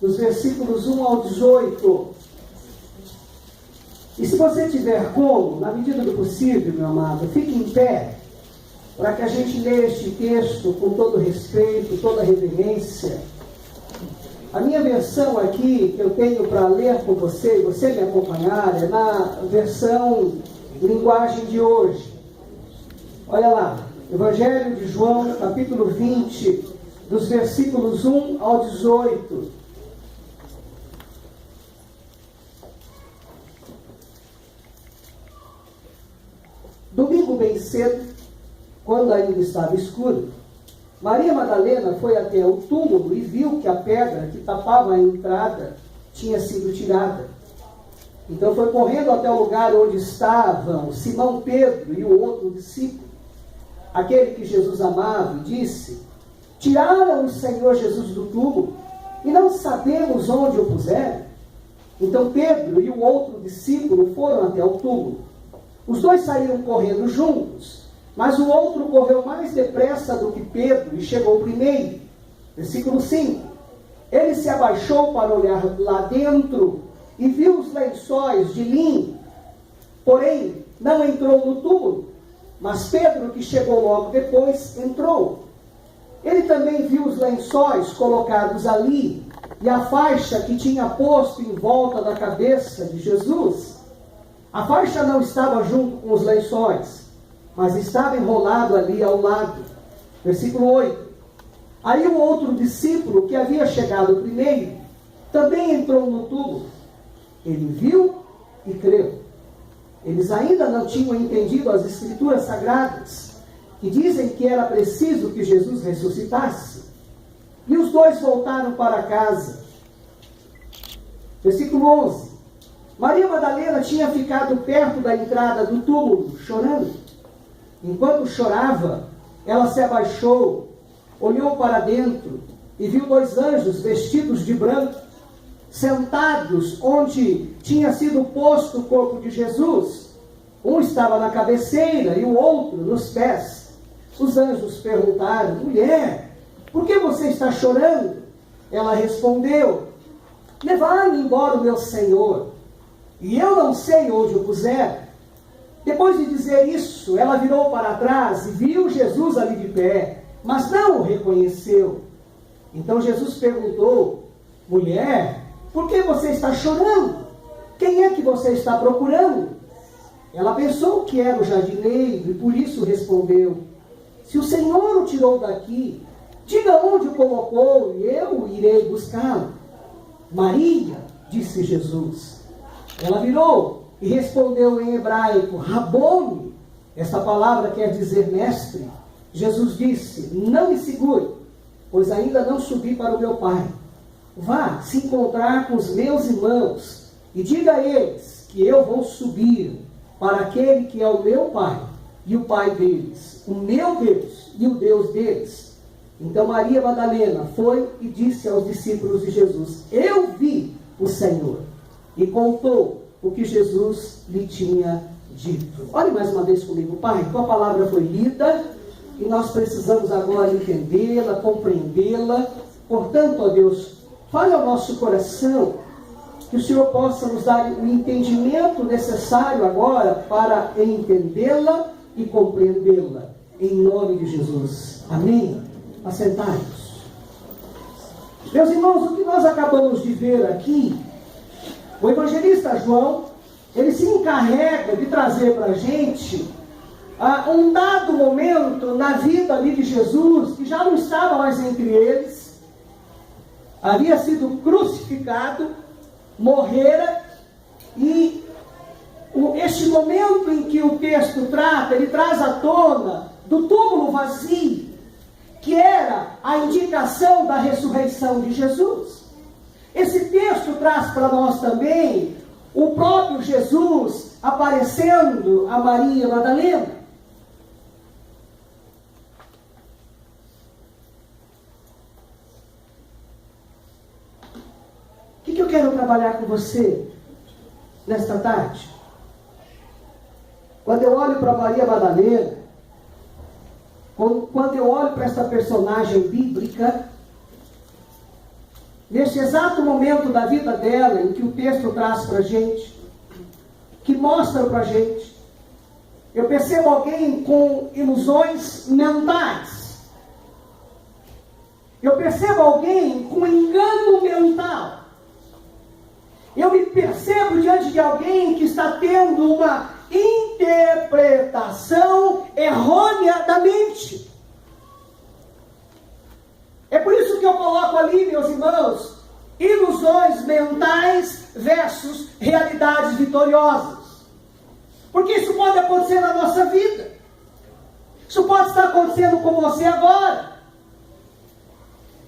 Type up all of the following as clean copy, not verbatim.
dos versículos 1 ao 18. E se você tiver como, na medida do possível, meu amado, fique em pé, para que a gente leia este texto com todo respeito, toda reverência. A minha versão aqui, que eu tenho para ler com você, e você me acompanhar, é na versão linguagem de hoje. Olha lá, Evangelho de João, capítulo 20, dos versículos 1 ao 18. Domingo bem cedo, quando ainda estava escuro, Maria Madalena foi até o túmulo e viu que a pedra que tapava a entrada tinha sido tirada. Então foi correndo até o lugar onde estavam Simão Pedro e o outro discípulo, aquele que Jesus amava, e disse: tiraram o Senhor Jesus do túmulo e não sabemos onde o puseram. Então Pedro e o outro discípulo foram até o túmulo. Os dois saíram correndo juntos, mas o outro correu mais depressa do que Pedro e chegou primeiro. Versículo 5. Ele se abaixou para olhar lá dentro e viu os lençóis de linho, porém não entrou no túmulo. Mas Pedro, que chegou logo depois, entrou. Ele também viu os lençóis colocados ali e a faixa que tinha posto em volta da cabeça de Jesus. A faixa não estava junto com os lençóis, mas estava enrolado ali ao lado. Versículo 8. Aí o outro discípulo, que havia chegado primeiro, também entrou no túmulo. Ele viu e creu. Eles ainda não tinham entendido as Escrituras Sagradas, que dizem que era preciso que Jesus ressuscitasse. E os dois voltaram para casa. Versículo 11. Maria Madalena tinha ficado perto da entrada do túmulo, chorando. Enquanto chorava, ela se abaixou, olhou para dentro e viu dois anjos vestidos de branco, sentados onde tinha sido posto o corpo de Jesus. Um estava na cabeceira e o outro nos pés. Os anjos perguntaram: mulher, por que você está chorando? Ela respondeu: levaram embora o meu Senhor, e eu não sei onde o puseram. Depois de dizer isso, ela virou para trás e viu Jesus ali de pé, mas não o reconheceu. Então Jesus perguntou: mulher, por que você está chorando? Quem é que você está procurando? Ela pensou que era o jardineiro e por isso respondeu: se o Senhor o tirou daqui, diga onde o colocou e eu irei buscá-lo. Maria, disse Jesus. Ela virou e respondeu em hebraico: Rabone. Essa palavra quer dizer mestre. Jesus disse: não me segure, pois ainda não subi para o meu Pai. Vá se encontrar com os meus irmãos e diga a eles que eu vou subir para aquele que é o meu Pai e o Pai deles, o meu Deus e o Deus deles. Então Maria Madalena foi e disse aos discípulos de Jesus: eu vi o Senhor, e contou o que Jesus lhe tinha dito. Olhe mais uma vez comigo. Pai, tua palavra foi lida e nós precisamos agora entendê-la, compreendê-la. Portanto, ó Deus, fale ao nosso coração, que o Senhor possa nos dar o entendimento necessário agora para entendê-la e compreendê-la. Em nome de Jesus. Amém? Assentai-vos. Meus irmãos, o que nós acabamos de ver aqui, o evangelista João, ele se encarrega de trazer para a gente um dado momento na vida ali de Jesus, que já não estava mais entre eles, havia sido crucificado, morrera, e este momento em que o texto trata, ele traz à tona do túmulo vazio, que era a indicação da ressurreição de Jesus. Esse texto traz para nós também o próprio Jesus aparecendo a Maria Madalena. O que eu quero trabalhar com você nesta tarde? Quando eu olho para Maria Madalena, quando eu olho para esta personagem bíblica, neste exato momento da vida dela, em que o texto traz para a gente, que mostra para a gente, eu percebo alguém com ilusões mentais. Eu percebo alguém com engano mental. Eu me percebo diante de alguém que está tendo uma interpretação errônea da mente. É por isso que eu coloco ali, meus irmãos, ilusões mentais versus realidades vitoriosas. Porque isso pode acontecer na nossa vida. Isso pode estar acontecendo com você agora.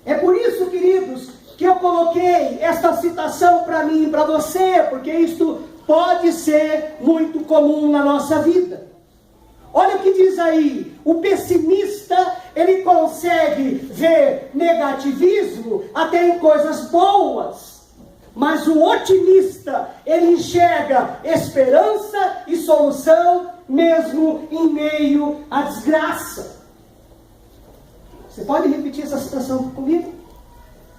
É por isso, queridos, que eu coloquei esta citação para mim e para você, porque isto pode ser muito comum na nossa vida. Olha o que diz aí, o pessimista, ele consegue ver negativismo até em coisas boas, mas o otimista, ele enxerga esperança e solução, mesmo em meio à desgraça. Você pode repetir essa citação comigo?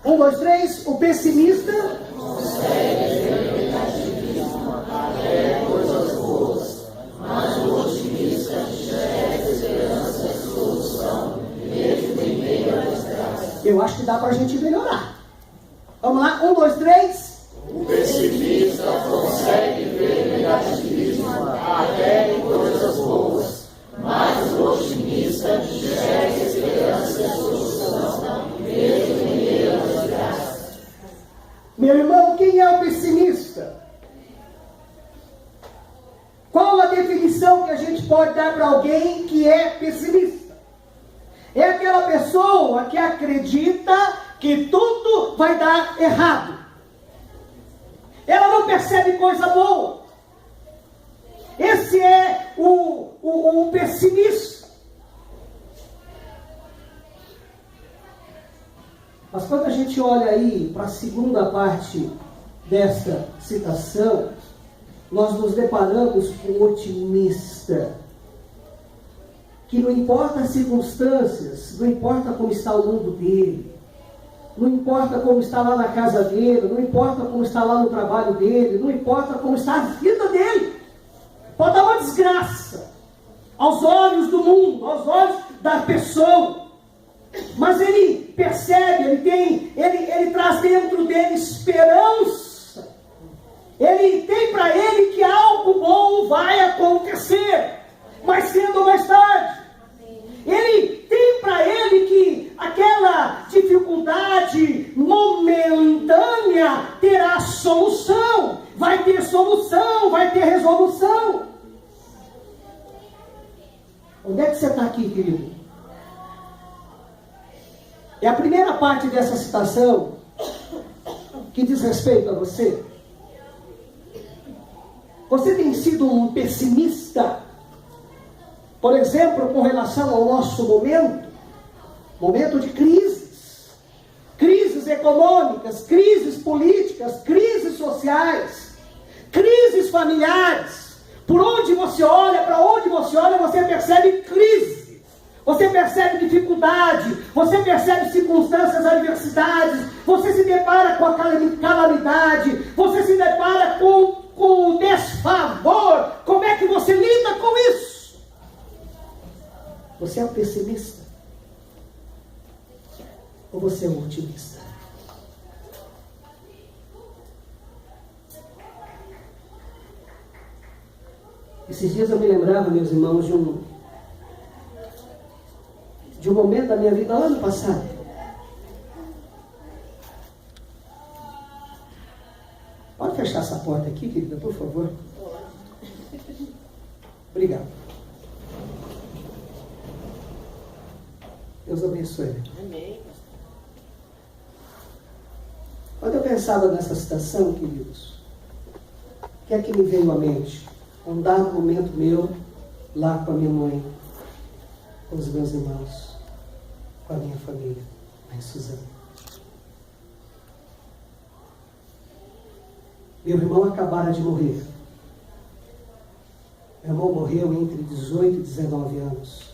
1, 2, 3, o pessimista consegue ver negativismo até coisas boas, mas o otimista enxerga esperança e solução, mesmo em meio à desgraça. Eu acho que dá para a gente melhorar. Vamos lá, 1, 2, 3. O pessimista consegue ver negativismo até em coisas boas, mas o otimista enxerga esperança e solução, mesmo em meio à desgraça. Meu irmão, quem é o pessimista? Qual a definição que a gente pode dar para alguém que é pessimista? É aquela pessoa que acredita que tudo vai dar errado. Ela não percebe coisa boa. Esse é o pessimista. Mas quando a gente olha aí para a segunda parte desta citação, nós nos deparamos com um otimista, que não importa as circunstâncias, não importa como está o mundo dele, não importa como está lá na casa dele, não importa como está lá no trabalho dele, não importa como está a vida dele. Pode dar uma desgraça aos olhos do mundo, aos olhos da pessoa. Mas ele percebe, ele traz dentro dele esperança. Ele tem para ele que algo bom vai acontecer, mais cedo ou mais tarde. Ele tem para ele que aquela dificuldade momentânea terá solução, vai ter solução, vai ter resolução. Onde é que você está aqui, querido? É a primeira parte dessa citação que diz respeito a você. Você tem sido um pessimista, por exemplo, com relação ao nosso momento de crises econômicas, crises políticas, crises sociais, crises familiares. Por onde você olha, para onde você olha, você percebe crise, você percebe dificuldade, você percebe circunstâncias, adversidades, você se depara com a calamidade, você se depara com o desfavor. Como é que você lida com isso? Você é um pessimista? Ou você é um otimista? Esses dias eu me lembrava, meus irmãos, de um momento da minha vida lá no passado. Pode fechar essa porta aqui, querida, por favor? Obrigado. Deus abençoe. Amém. Quando eu pensava nessa citação, queridos, o que é que me veio à mente? Um dado momento meu, lá com a minha mãe, com os meus irmãos, com a minha família, a Suzana. Meu irmão acabara de morrer. Meu irmão morreu entre 18 e 19 anos.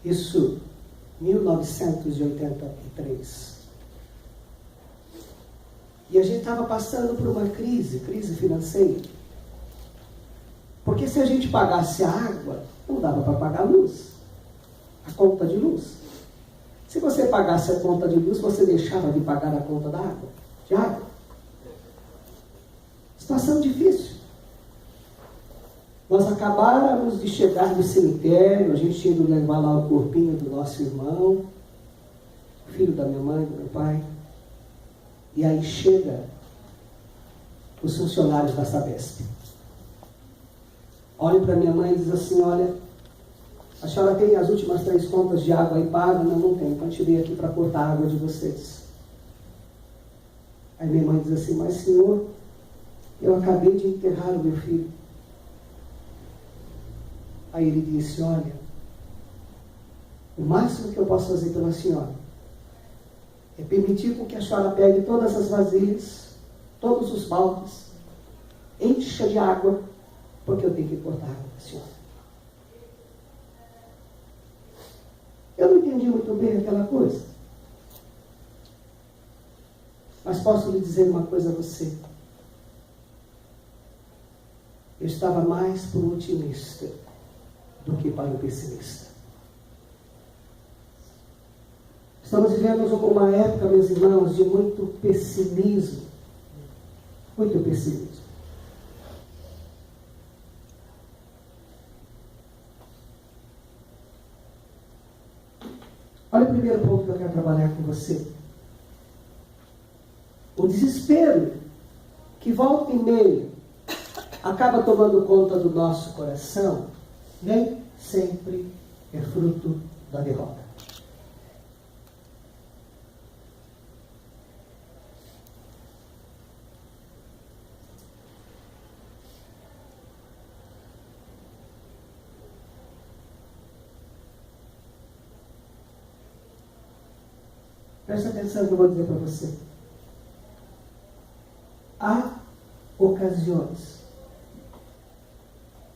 Isso, 1983. E a gente estava passando por uma crise financeira. Porque se a gente pagasse a água, não dava para pagar a luz, a conta de luz. Se você pagasse a conta de luz, você deixava de pagar a conta da água, de água. Situação difícil. Nós acabáramos de chegar no cemitério, a gente tinha ido levar lá o corpinho do nosso irmão, filho da minha mãe, do meu pai. E aí chega os funcionários da Sabesp. Olha para minha mãe e diz assim: olha, a senhora tem as últimas 3 contas de água aí pagas? Não tem, então eu tirei aqui para cortar a água de vocês. Aí minha mãe diz assim: mas senhor, eu acabei de enterrar o meu filho. Aí ele disse: olha, o máximo que eu posso fazer pela senhora é permitir que a senhora pegue todas as vasilhas, todos os baldes, encha de água, porque eu tenho que cortar a água da senhora. Eu não entendi muito bem aquela coisa. Mas posso lhe dizer uma coisa a você. Eu estava mais para o otimista do que para o pessimista. Estamos vivendo uma época, meus irmãos, de muito pessimismo. Muito pessimismo. Olha o primeiro ponto que eu quero trabalhar com você. O desespero que volta e meia acaba tomando conta do nosso coração, nem sempre é fruto da derrota. Presta atenção no que eu vou dizer para você. Há ocasiões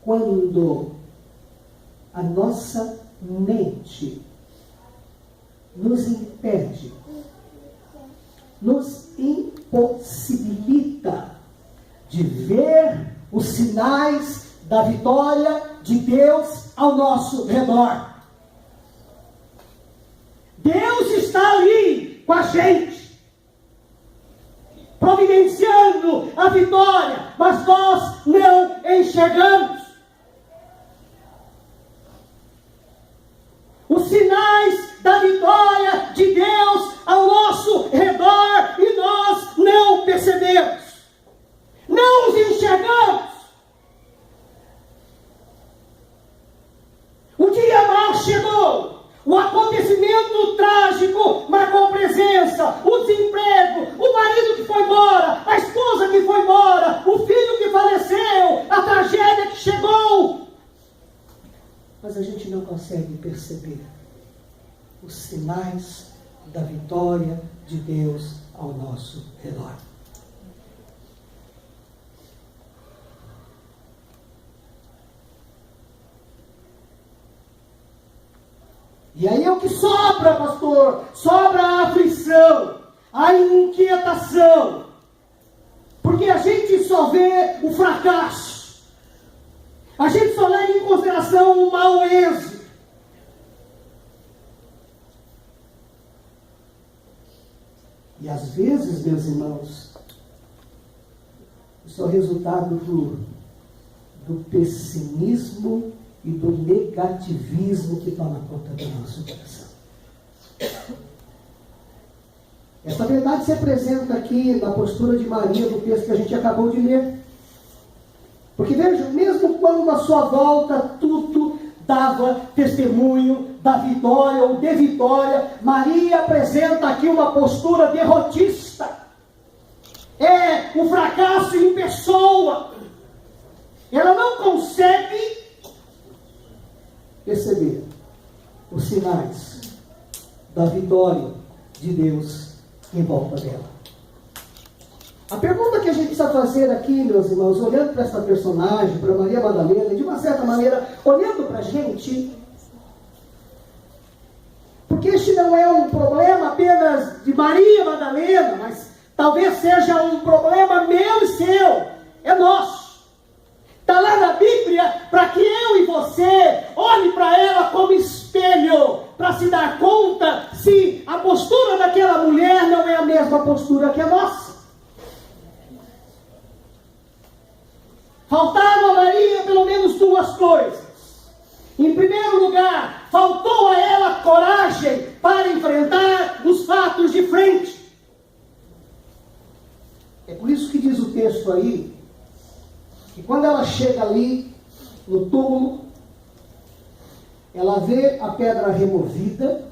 quando a nossa mente nos impede, nos impossibilita de ver os sinais da vitória de Deus ao nosso redor. Deus está ali com a gente, providenciando a vitória, mas nós não enxergamos. Os sinais da vitória de Deus ao nosso redor e nós não percebemos, não os enxergamos. O dia mau chegou. O acontecimento trágico marcou presença, o desemprego, o marido que foi embora, a esposa que foi embora, o filho que faleceu, a tragédia que chegou. Mas a gente não consegue perceber os sinais da vitória de Deus ao nosso redor. E aí é o que sobra, pastor? Sobra a aflição, a inquietação. Porque a gente só vê o fracasso. A gente só leva em consideração o mau êxito. E às vezes, meus irmãos, isso é o resultado do pessimismo e do negativismo que toma conta do nosso coração. Essa verdade se apresenta aqui na postura de Maria, do texto que a gente acabou de ler. Porque vejam, mesmo quando à sua volta tudo dava testemunho da vitória ou de vitória, Maria apresenta aqui uma postura derrotista. É o fracasso em pessoa. Ela não consegue perceber os sinais da vitória de Deus em volta dela. A pergunta que a gente precisa fazer aqui, meus irmãos, olhando para essa personagem, para Maria Madalena, de uma certa maneira, olhando para a gente, porque este não é um problema apenas de Maria Madalena, mas Talvez seja um problema meu e seu, é nosso. Está lá na Bíblia para que eu e você olhe para ela como espelho, para se dar conta se a postura daquela mulher não é a mesma postura que a nossa. Faltaram a Maria pelo menos duas coisas. Em primeiro lugar, faltou a ela coragem para enfrentar os fatos de frente. É por isso que diz o texto aí, que quando ela chega ali no túmulo, ela vê a pedra removida,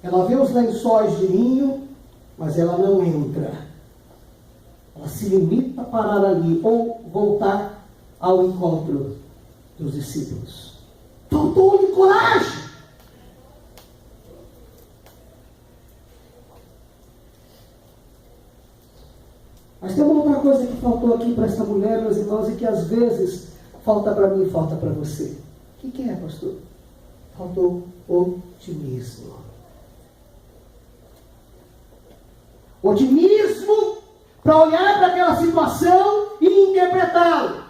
ela vê os lençóis de linho, mas ela não entra. Ela se limita a parar ali ou voltar ao encontro dos discípulos. Faltou-lhe coragem. Mas tem uma outra coisa que faltou aqui para essa mulher, meus irmãos, e que às vezes falta para mim e falta para você. O que é, pastor? Faltou otimismo. Otimismo para olhar para aquela situação e interpretá-la.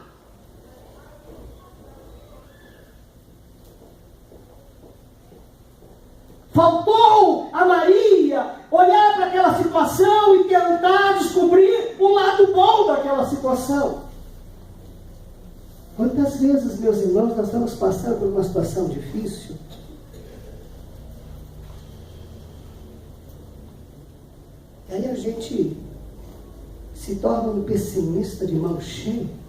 Faltou a Maria olhar para aquela situação e tentar descobrir o lado bom daquela situação. Quantas vezes, meus irmãos, nós estamos passando por uma situação difícil? E aí a gente se torna um pessimista de mão cheia.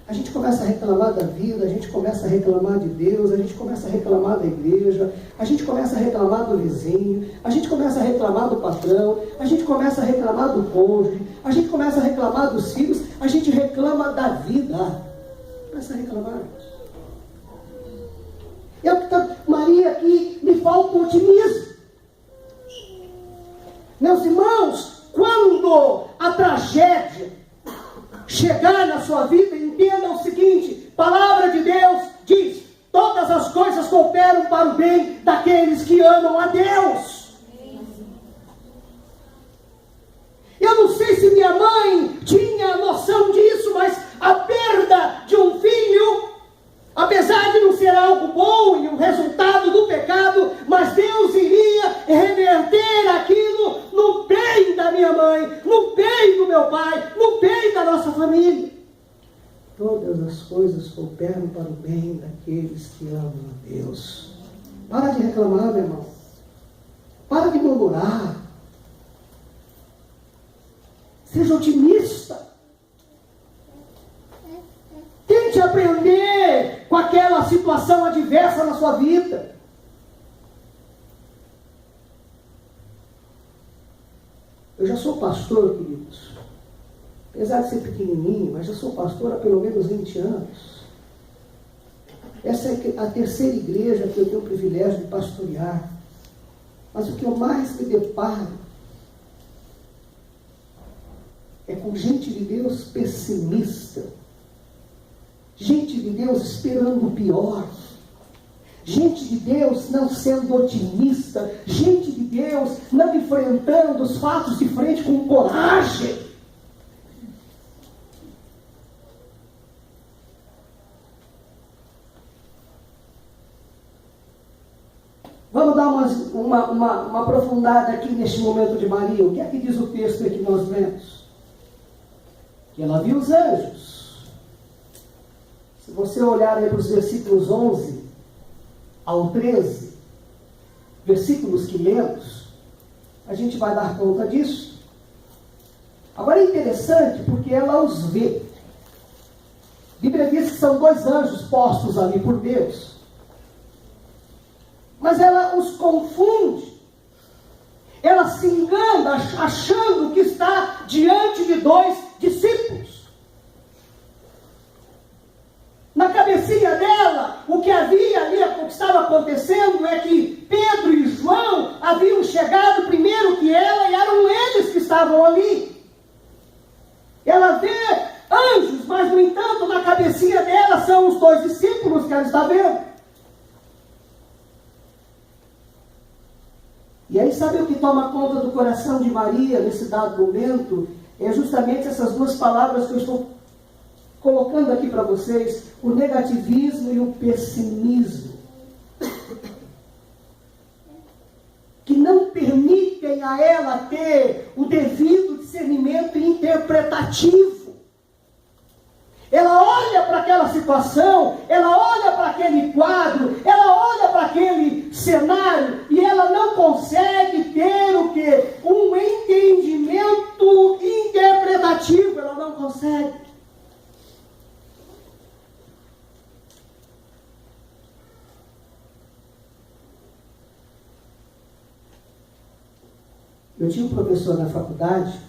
A gente começa a reclamar da vida, a gente começa a reclamar de Deus, a gente começa a reclamar da igreja, a gente começa a reclamar do vizinho, a gente começa a reclamar do patrão, a gente começa a reclamar do cônjuge, a gente começa a reclamar dos filhos, a gente reclama da vida. Começa a reclamar. Maria aqui, me falta otimismo. Meus irmãos, quando a tragédia chegar na sua vida, entenda o seguinte: palavra de Deus diz, todas as coisas cooperam para o bem daqueles que amam a Deus. Eu não sei se minha mãe tinha noção disso, mas a perda de um filho, apesar de não ser algo bom e um resultado do pecado, mas Deus iria reverter aquilo no bem da minha mãe, no bem do meu pai, no bem da nossa família. Todas as coisas cooperam para o bem daqueles que amam a Deus. Para de reclamar, meu irmão. Para de murmurar. Seja otimista. Tente aprender com aquela situação adversa na sua vida. Eu já sou pastor, queridos. Apesar de ser pequenininho, mas já sou pastor há pelo menos 20 anos. Essa é a terceira igreja que eu tenho o privilégio de pastorear. Mas o que eu mais me deparo é com gente de Deus pessimista. Gente de Deus esperando o pior. Gente de Deus não sendo otimista. Gente de Deus não enfrentando os fatos de frente com coragem. Vamos dar uma aprofundada aqui neste momento de Maria. O que é que diz o texto que nós lemos? Que ela viu os anjos. Se você olhar aí para os versículos 11 ao 13, versículos que lemos, a gente vai dar conta disso. Agora é interessante porque ela os vê. A Bíblia diz que são 2 anjos postos ali por Deus. Mas ela os confunde. Ela se engana achando que está diante de 2 discípulos. Na cabecinha dela, o que havia ali, o que estava acontecendo é que Pedro e João haviam chegado primeiro que ela e eram eles que estavam ali. Ela vê anjos, mas no entanto na cabecinha dela são os 2 discípulos que ela está vendo. E aí, sabe o que toma conta do coração de Maria nesse dado momento? É justamente essas duas palavras que eu estou colocando aqui para vocês: o negativismo e o pessimismo. Que não permitem a ela ter o devido discernimento interpretativo. Ela olha para aquela situação, ela olha para aquele quadro, ela olha para aquele cenário e ela não consegue ter o quê? Um entendimento interpretativo, ela não consegue. Eu tinha um professor na faculdade,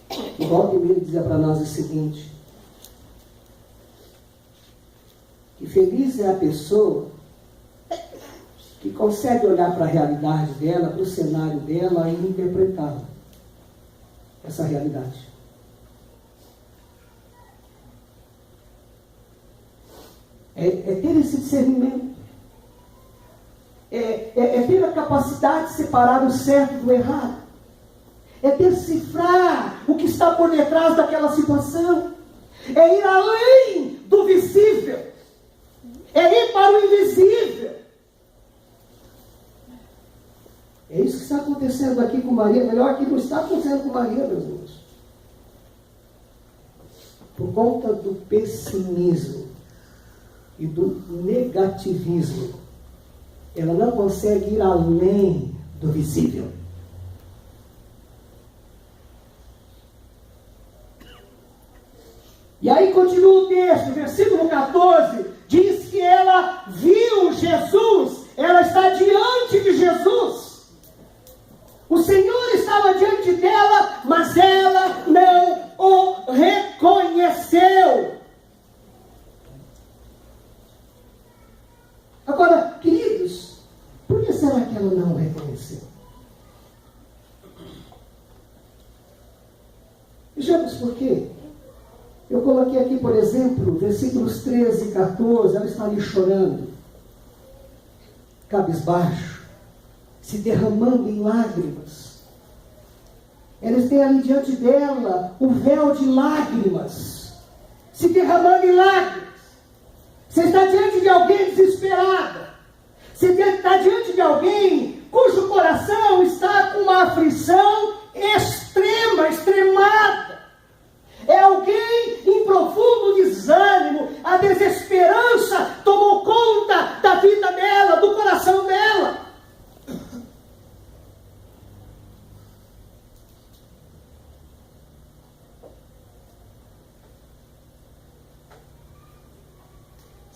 que volta e meia dizia para nós o seguinte: que feliz é a pessoa que consegue olhar para a realidade dela, para o cenário dela e interpretá-la, essa realidade. É ter esse discernimento. É ter a capacidade de separar o certo do errado. É decifrar o que está por detrás daquela situação. É ir além do visível. É ir para o invisível. É isso que está acontecendo aqui com Maria. Melhor que não está acontecendo com Maria, meus irmãos. Por conta do pessimismo e do negativismo, ela não consegue ir além do visível. E aí continua o texto, versículo 14, diz que ela viu Jesus, ela está diante de Jesus. O Senhor estava diante dela, mas ela não o reconheceu. Agora, queridos, por que será que ela não o reconheceu? Vejamos por quê. Eu coloquei aqui, por exemplo, versículos 13 e 14, ela está ali chorando, cabisbaixo, se derramando em lágrimas. Eles têm ali diante dela o véu de lágrimas, se derramando em lágrimas. Você está diante de alguém desesperado. Você está diante de alguém cujo coração está com uma aflição extrema, extremada. É alguém em profundo desânimo. A desesperança tomou conta da vida dela, do coração dela.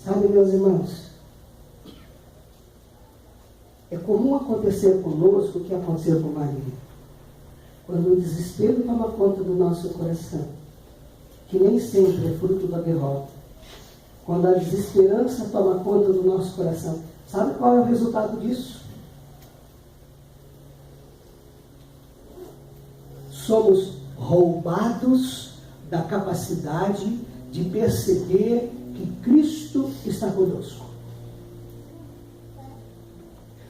Sabe, meus irmãos, é comum acontecer conosco o que aconteceu com Maria. Quando o desespero toma conta do nosso coração, que nem sempre é fruto da derrota. Quando a desesperança toma conta do nosso coração, sabe qual é o resultado disso? Somos roubados da capacidade de perceber que Cristo está conosco.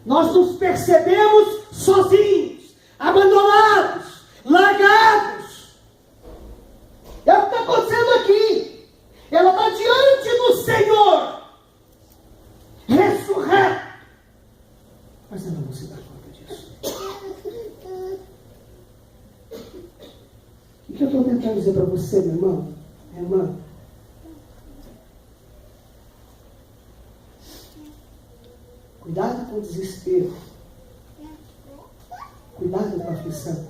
Nós nos percebemos sozinhos, abandonados, largados. É o que está acontecendo aqui. Ela está diante do Senhor, ressurreto, mas ela não se dá conta disso. O que eu estou tentando dizer para você, meu irmão, minha irmã? Cuidado com o desespero. Cuidado com a aflição.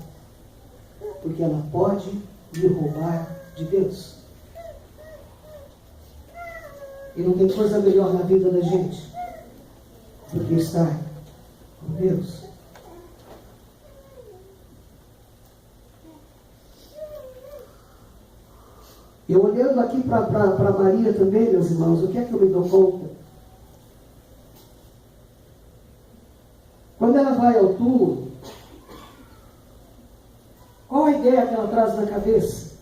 Porque ela pode lhe roubar de Deus. E não tem coisa melhor na vida da gente do que estar com Deus. Eu olhando aqui para Maria também, meus irmãos, o que é que eu me dou conta? Quando ela vai ao túmulo, qual a ideia que ela traz na cabeça,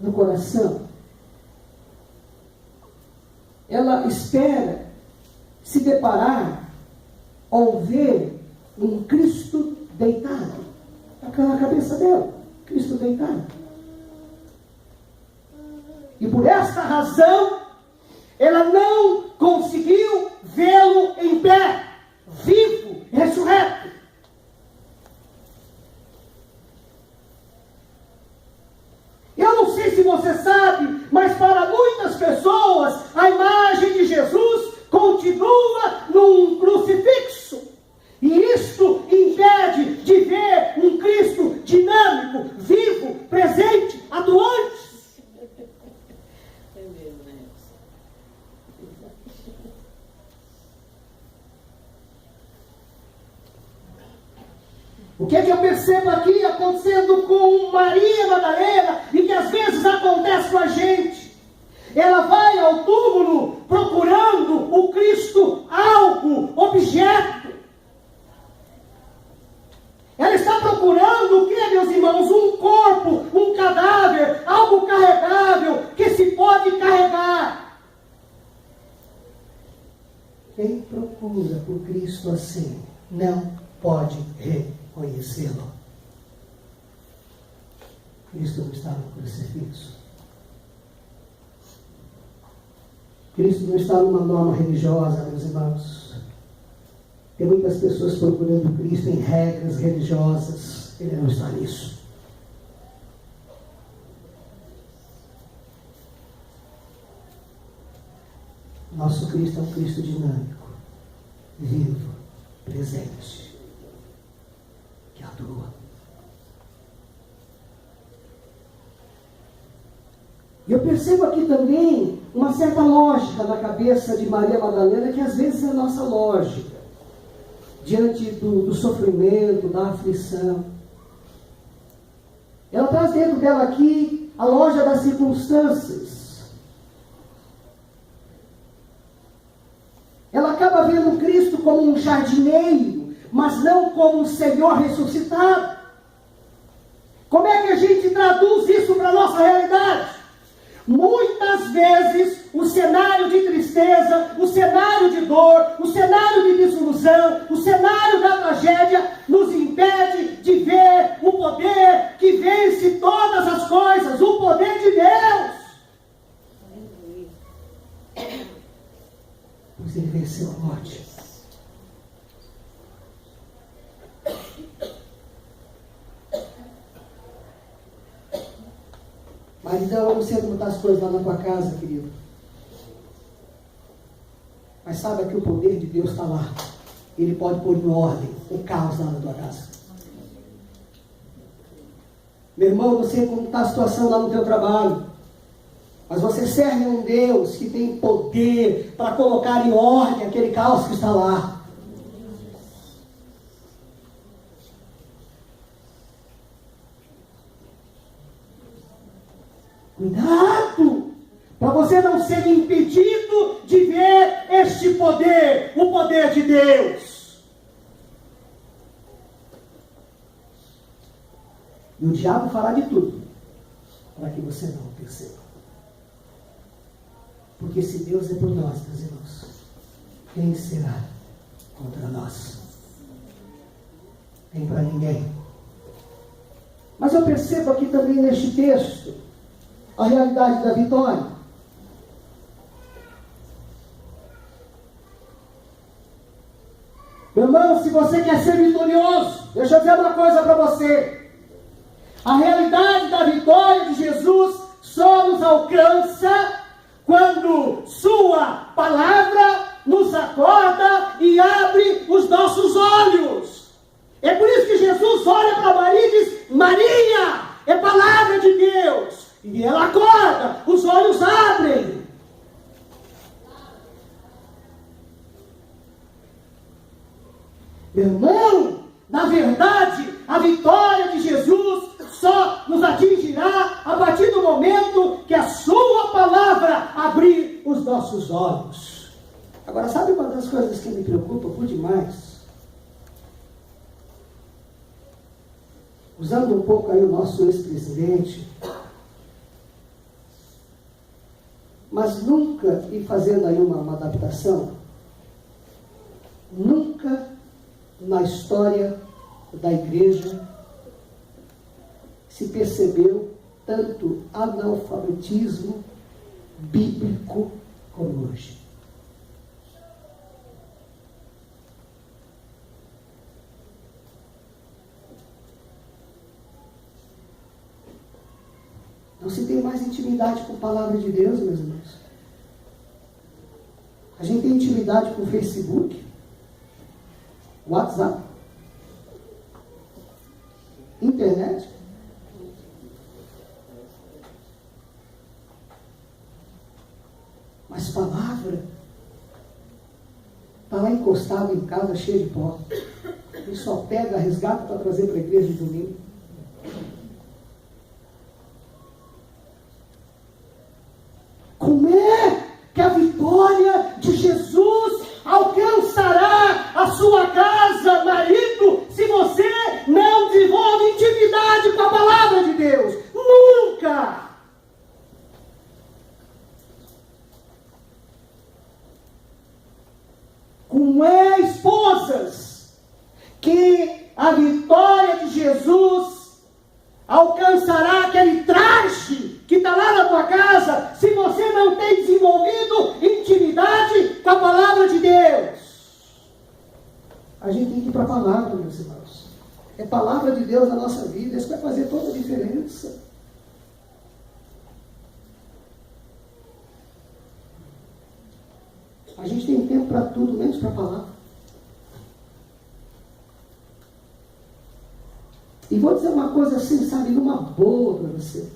no coração? Ela espera se deparar ou ver um Cristo deitado. Está na cabeça dela, Cristo deitado. E por esta razão, ela não conseguiu vê-lo em pé, vivo, ressurreto. Eu não sei se você sabe, mas para muitas pessoas, a imagem de Jesus continua num crucifixo. E isto impede de ver um Cristo dinâmico, vivo, presente, atuante. É mesmo, né? O que é que eu percebo aqui acontecendo com Maria Madalena e que às vezes acontece com a gente? Ela vai ao túmulo procurando o Cristo algo, objeto. Ela está procurando o que, meus irmãos? Um corpo, um cadáver, algo carregável, que se pode carregar. Quem procura por Cristo assim, não pode reconhecê-lo. Cristo não está no crucifixo. Cristo não está numa norma religiosa, meus irmãos. Tem muitas pessoas procurando Cristo em regras religiosas. Ele não está nisso. Nosso Cristo é um Cristo dinâmico, vivo, presente, que atua. E eu percebo aqui também uma certa lógica na cabeça de Maria Madalena, que às vezes é a nossa lógica, diante do sofrimento, da aflição. Ela traz dentro dela aqui a lógica das circunstâncias. Ela acaba vendo Cristo como um jardineiro, mas não como um Senhor ressuscitado. Como é que a gente traduz isso para a nossa realidade? Muitas vezes o cenário de tristeza, o cenário de dor, o cenário de desilusão, o cenário da tragédia nos impede de ver o poder que vence todas as coisas, o poder de Deus. Pois ele venceu a morte. Maridão, eu não sei como estão as coisas lá na tua casa, querido. Mas saiba que o poder de Deus está lá. Ele pode pôr em ordem o caos lá na tua casa. Meu irmão, eu não sei como está a situação lá no teu trabalho. Mas você serve a um Deus que tem poder para colocar em ordem aquele caos que está lá. Cuidado, para você não ser impedido de ver este poder, o poder de Deus. E o diabo fará de tudo para que você não o perceba. Porque se Deus é por nós, meus irmãos, quem será contra nós? Nem para ninguém. Mas eu percebo aqui também neste texto a realidade da vitória. Meu irmão, se você quer ser vitorioso, deixa eu dizer uma coisa para você. A realidade da vitória de Jesus só nos alcança quando sua palavra nos acorda e abre os nossos olhos. É por isso que Jesus olha para Maria e diz: Maria, é palavra de Deus. E ela acorda, os olhos abrem. Meu irmão, na verdade, a vitória de Jesus só nos atingirá a partir do momento que a sua palavra abrir os nossos olhos. Agora, sabe uma das coisas que me preocupa por demais? Usando um pouco aí o nosso ex-presidente, mas nunca, e fazendo aí uma adaptação, nunca na história da igreja se percebeu tanto analfabetismo bíblico como hoje. Não se tem mais intimidade com a palavra de Deus, meus irmãos. A gente tem intimidade com o Facebook, WhatsApp, internet. Mas palavra está lá encostado em casa, cheia de pó. E só pega, resgata para trazer para a igreja de domingo. Como é que a vitória de Jesus alcançará a sua casa, marido, se você não desenvolve intimidade com a palavra de Deus? Nunca! Como é, esposas, que a vitória de Jesus alcançará aquele traste que está lá na tua casa, se você não tem desenvolvido intimidade com a palavra de Deus? A gente tem que ir para a palavra, meus irmãos. É a palavra de Deus na nossa vida, isso vai fazer toda a diferença. A gente tem tempo para tudo, menos para a palavra. E vou dizer uma coisa assim, sabe, numa boa para você.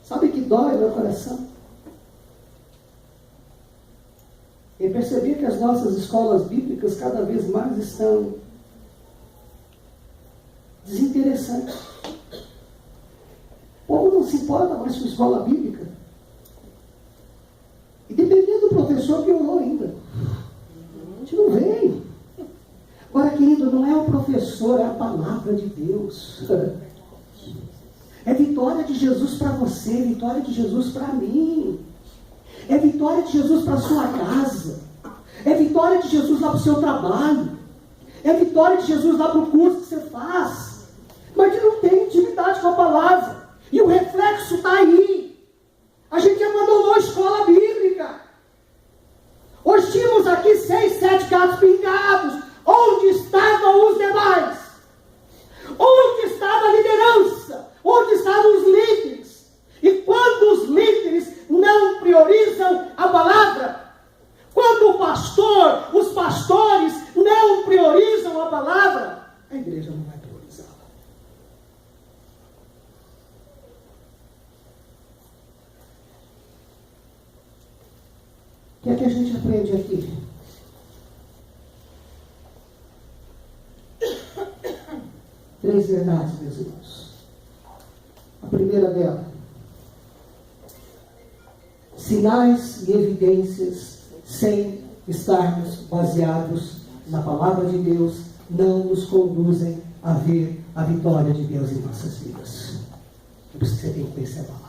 Sabe que dói meu coração? Eu percebi que as nossas escolas bíblicas cada vez mais estão desinteressantes. O povo não se importa mais com a escola bíblica. E dependendo do professor, piorou ainda. A gente não vem. Agora, querido, não é o professor, é a palavra de Deus. É vitória de Jesus para você, vitória de Jesus para mim. É vitória de Jesus para a sua casa. É vitória de Jesus lá para o seu trabalho. É vitória de Jesus lá para o curso que você faz. Mas que não tem intimidade com a palavra. E o reflexo está aí. A gente abandonou a escola bíblica. Hoje tínhamos aqui 6, 7 gatos pingados. Onde estavam os demais? Onde estava a liderança? Onde estavam os líderes? E quando os líderes não priorizam a palavra, quando o pastor, os pastores não priorizam a palavra, a igreja não vai priorizá-la. O que é que a gente aprende aqui? Três verdades, meus irmãos. A primeira dela: sinais e evidências sem estarmos baseados na palavra de Deus não nos conduzem a ver a vitória de Deus em nossas vidas. É por isso que você tem que conhecer a palavra.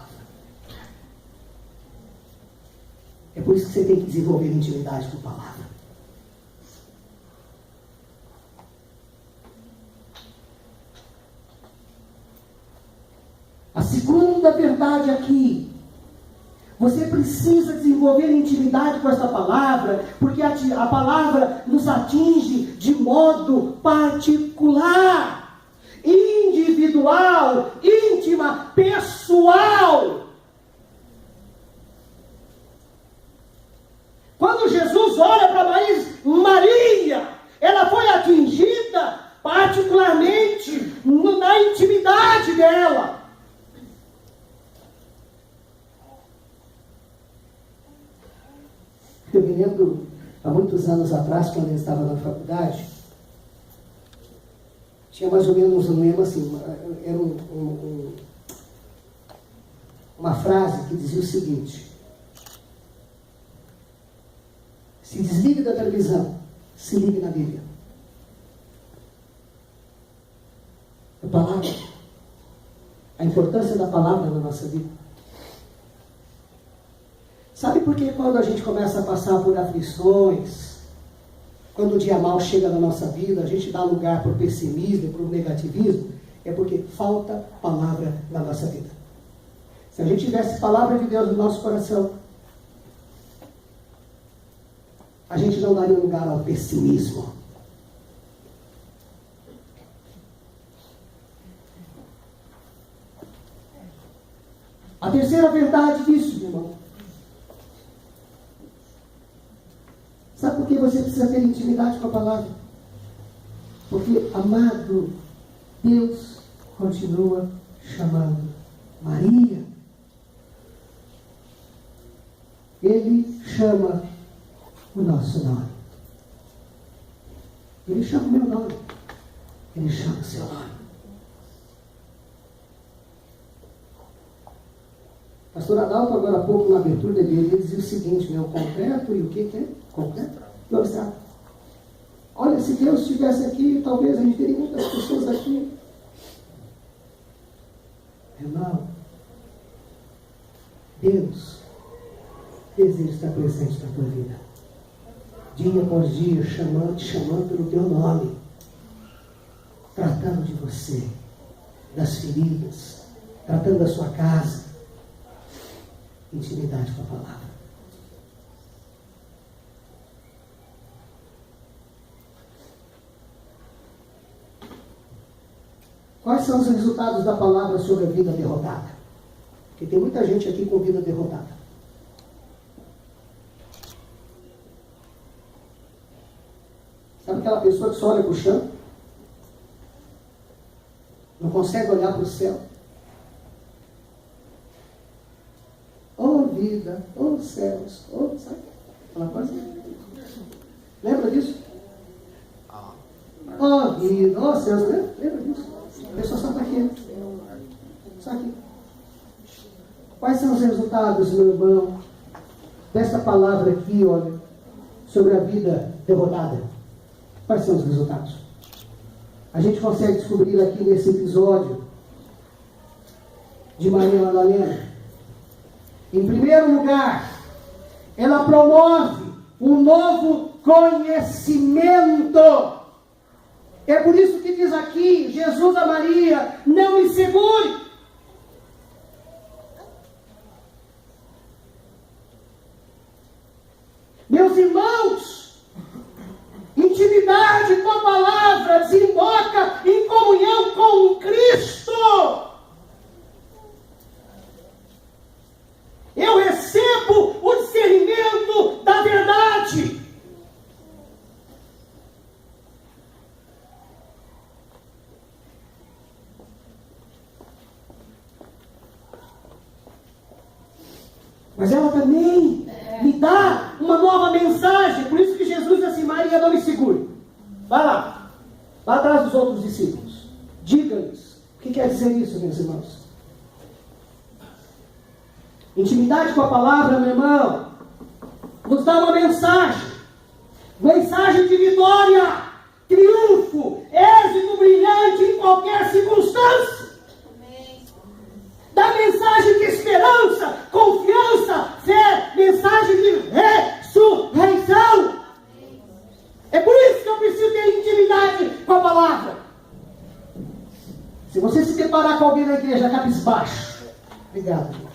É por isso que você tem que desenvolver intimidade com a palavra. A segunda verdade aqui: você precisa desenvolver intimidade com essa palavra, porque a palavra nos atinge de modo particular, individual, íntima, pessoal. Quando Jesus olha para Maria, ela foi atingida particularmente na intimidade dela. Eu me lembro, há muitos anos atrás, quando eu estava na faculdade, tinha mais ou menos um lema assim, era uma frase que dizia o seguinte: se desligue da televisão, se ligue na Bíblia. A palavra, a importância da palavra na nossa vida. Sabe por que quando a gente começa a passar por aflições, quando o dia mal chega na nossa vida, a gente dá lugar para o pessimismo e para o negativismo, é porque falta palavra na nossa vida. Se a gente tivesse palavra de Deus no nosso coração, a gente não daria lugar ao pessimismo. A terceira verdade disso, meu irmão. Sabe por que você precisa ter intimidade com a palavra? Porque, amado, Deus continua chamando Maria. Ele chama o nosso nome. Ele chama o meu nome. Ele chama o seu nome. Pastor Adalto, agora há pouco, na abertura dele, ele dizia o seguinte, né? O concreto e o que é? Concreto e o abstrato. Olha, se Deus estivesse aqui, talvez a gente teria muitas pessoas aqui. Irmão, Deus deseja estar presente na tua vida. Dia após dia, te chamando pelo teu nome. Tratando de você, das feridas, tratando da sua casa. Intimidade com a palavra. Quais são os resultados da palavra sobre a vida derrotada? Porque tem muita gente aqui com vida derrotada. Sabe aquela pessoa que só olha para o chão? Não consegue olhar para o céu? Oh vida, oh céus, oh, sabe? Aquela coisa? Lembra disso? Oh vida, oh céus, lembra disso? A pessoa só está aqui. Só aqui. Quais são os resultados, meu irmão, dessa palavra aqui, olha, sobre a vida derrotada? Quais são os resultados? A gente consegue descobrir aqui nesse episódio de Maria Madalena. Em primeiro lugar, ela promove um novo conhecimento. É por isso que diz aqui, Jesus a Maria, não me segure. Meus irmãos, intimidade com a palavra desemboca em comunhão com o Cristo. Eu recebo o discernimento da verdade. Mas ela também me dá uma nova mensagem. Por isso que Jesus disse assim, Maria, não me segure. Vai lá. Lá atrás dos outros discípulos. Diga-lhes. O que quer dizer isso, meus irmãos? Intimidade com a palavra, meu irmão, nos dá uma mensagem. Mensagem de vitória, triunfo, êxito brilhante em qualquer circunstância. Dá mensagem de esperança, confiança, fé, mensagem de ressurreição. É por isso que eu preciso ter intimidade com a palavra. Se você se deparar com alguém na igreja cabisbaixo, obrigado, irmão.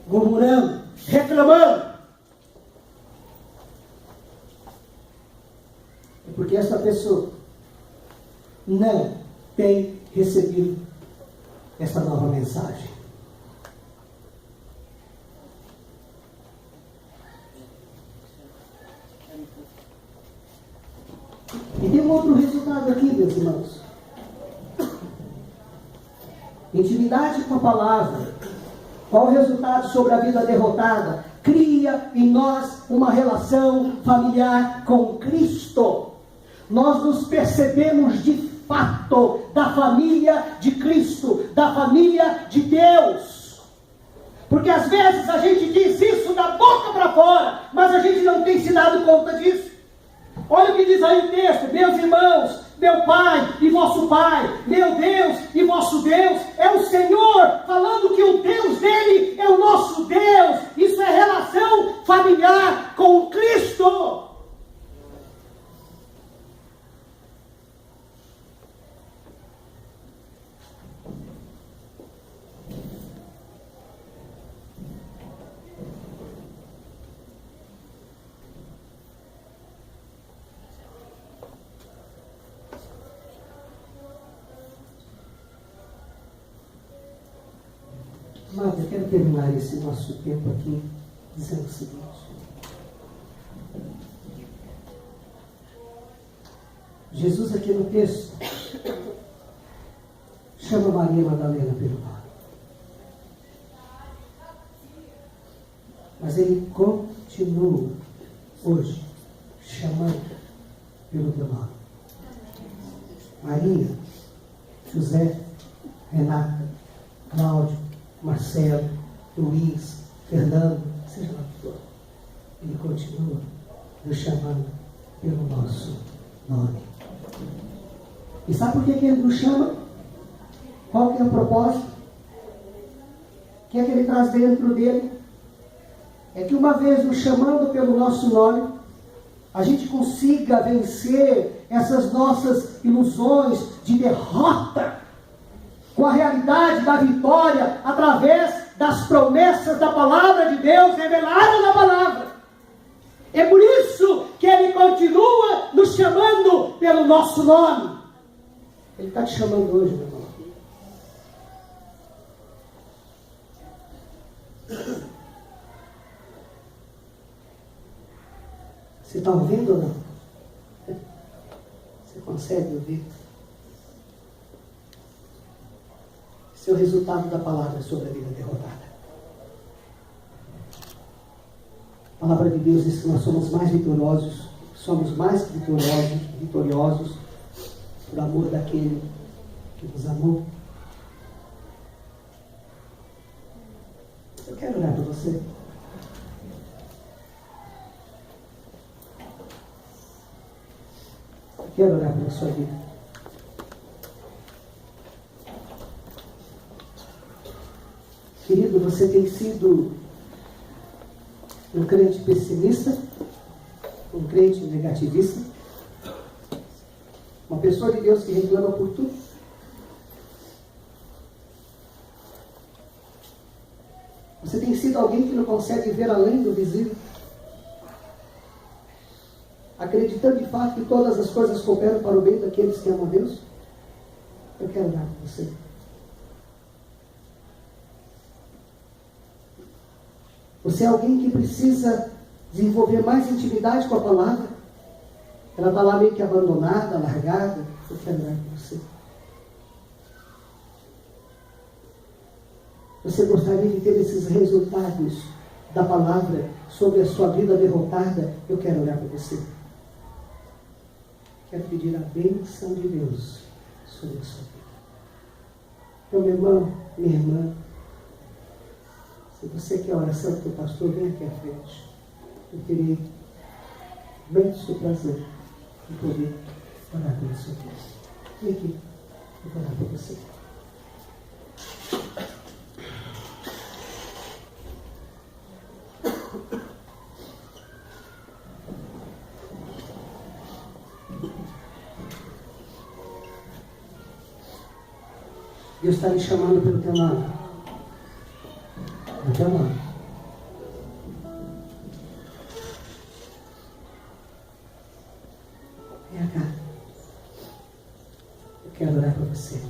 Murmurando, reclamando, é porque essa pessoa não tem recebido essa nova mensagem. E tem um outro resultado aqui, meus irmãos. Intimidade com a palavra. Qual o resultado sobre a vida derrotada? Cria em nós uma relação familiar com Cristo. Nós nos percebemos de fato da família de Cristo, da família de Deus. Porque às vezes a gente diz isso da boca para fora, mas a gente não tem se dado conta disso. Olha o que diz aí o texto, meus irmãos, meu Pai e vosso Pai, meu Deus e vosso Deus, é o Senhor, falando que o Deus dele é o nosso Deus. Isso Amado, eu quero terminar esse nosso tempo aqui dizendo o seguinte. Jesus aqui no texto chama Maria Madalena pelo nome. Mas ele continua hoje chamando pelo teu nome. Maria, José, Renata, Cláudio, Marcelo, Luiz, Fernando, seja lá o que for. Ele continua nos chamando pelo nosso nome. E sabe por que ele nos chama? Qual que é o propósito? O que é que ele traz dentro dele? É que uma vez nos chamando pelo nosso nome, a gente consiga vencer essas nossas ilusões de derrota com a realidade da vitória através das promessas da palavra de Deus revelada na palavra. É por isso que ele continua nos chamando pelo nosso nome. Ele está te chamando hoje, meu irmão. Você está ouvindo ou não? Você consegue ouvir? Esse é o resultado da palavra sobre a vida derrotada. A palavra de Deus diz que nós somos mais vitoriosos por amor daquele que nos amou. Eu quero orar para você. Eu quero orar pela sua vida. Querido, você tem sido um crente pessimista, um crente negativista, uma pessoa de Deus que reclama por tudo. Você tem sido alguém que não consegue ver além do visível, acreditando de fato que todas as coisas cooperam para o bem daqueles que amam a Deus. Eu quero orar por você. Você é alguém que precisa desenvolver mais intimidade com a palavra. Ela está lá meio que abandonada, largada. Eu quero orar por você. Você gostaria de ter esses resultados da palavra sobre a sua vida derrotada? Eu quero orar por você. Quero pedir a bênção de Deus sobre a sua vida. Então, meu irmão, minha irmã, se você quer a oração do pastor, vem aqui à frente. Eu terei imenso prazer em poder orar pela sua vida. Vem aqui, eu vou orar por você. Deus está me chamando pelo teu nome. Pelo teu nome. Vem cá. Eu quero orar para você.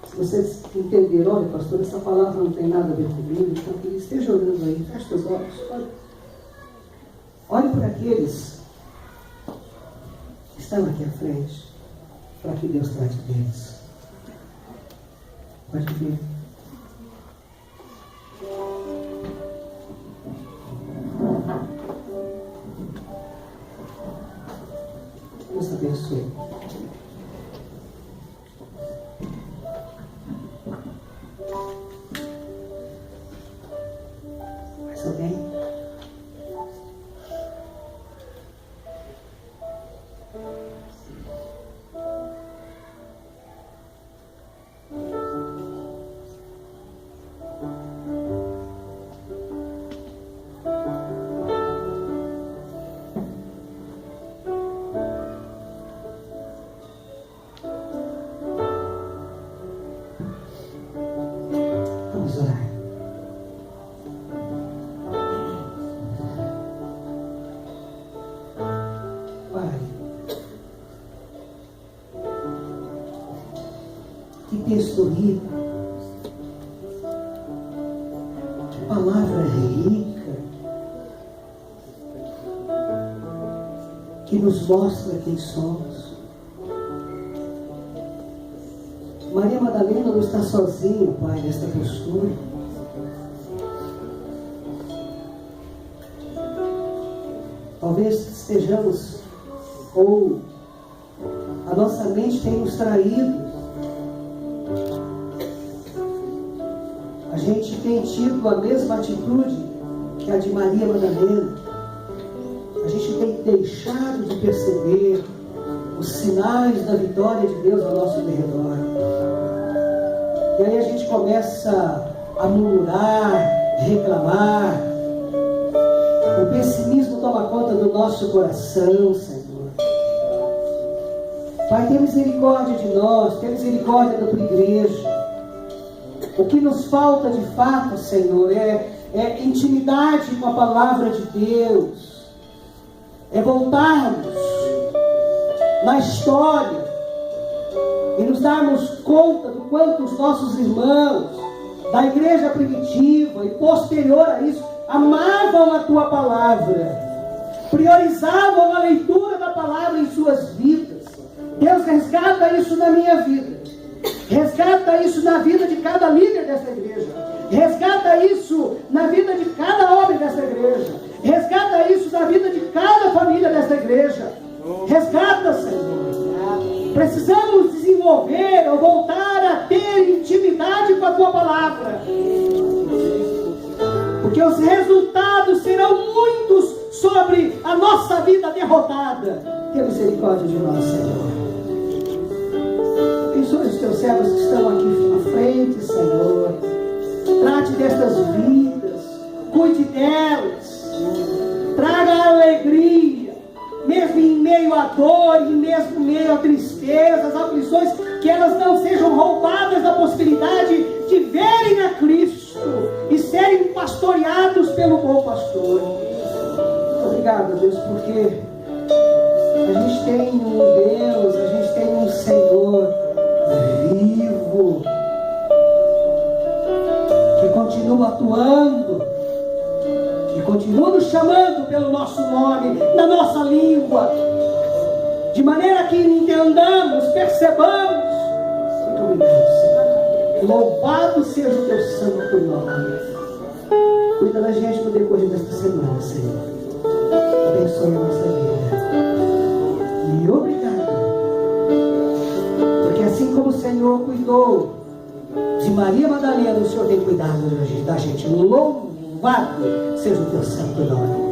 Se vocês entenderam, olha, pastor, essa palavra não tem nada a ver comigo, então que esteja olhando aí, feche os olhos. Olhe para aqueles que estão aqui à frente, para que Deus trate deles. Pode vir. Deus abençoe. Mais alguém? Vamos orar. Pai, que texto rico. Que palavra rica. Que nos mostra quem somos. Maria Madalena não está sozinha, Pai, nesta postura. Talvez estejamos, ou a nossa mente tem nos traído. A gente tem tido a mesma atitude que a de Maria Madalena. A gente tem deixado de perceber os sinais da vitória de Deus ao nosso derredor. E aí a gente começa a murmurar, reclamar. O pessimismo toma conta do nosso coração, Senhor. Pai, tenha misericórdia de nós, tenha misericórdia da tua igreja. O que nos falta de fato, Senhor, é intimidade com a palavra de Deus. É voltarmos na história e nos darmos conta do quanto os nossos irmãos da igreja primitiva e posterior a isso amavam a tua palavra, priorizavam a leitura da palavra em suas vidas. Deus, resgata isso na minha vida, resgata isso na vida de cada líder desta igreja, resgata isso na vida de cada homem desta igreja, resgata isso na vida de cada família desta igreja. Resgata, Senhor. Precisamos desenvolver ou voltar a ter intimidade com a tua palavra, porque os resultados serão muitos sobre a nossa vida derrotada. Tenha misericórdia de nós, Senhor. Abençoe os teus servos que estão aqui na frente, Senhor. Trate destas vidas, cuide delas, traga alegria, mesmo em meio à dor, e mesmo em meio a tristezas, aflições, que elas não sejam roubadas da possibilidade de verem a Cristo e serem pastoreados pelo bom pastor. Obrigado, Deus, porque a gente tem um Deus, a gente tem um Senhor vivo, que continua atuando, que continua nos chamando pelo nosso nome, na nossa língua, de maneira que entendamos, percebamos. Muito obrigado, Senhor. Louvado seja o teu santo nome. Cuida da gente no decorrer desta semana, Senhor. Abençoe a nossa vida. E obrigado, porque assim como o Senhor cuidou de Maria Madalena, o Senhor tem cuidado da gente. Louvado seja o teu santo nome.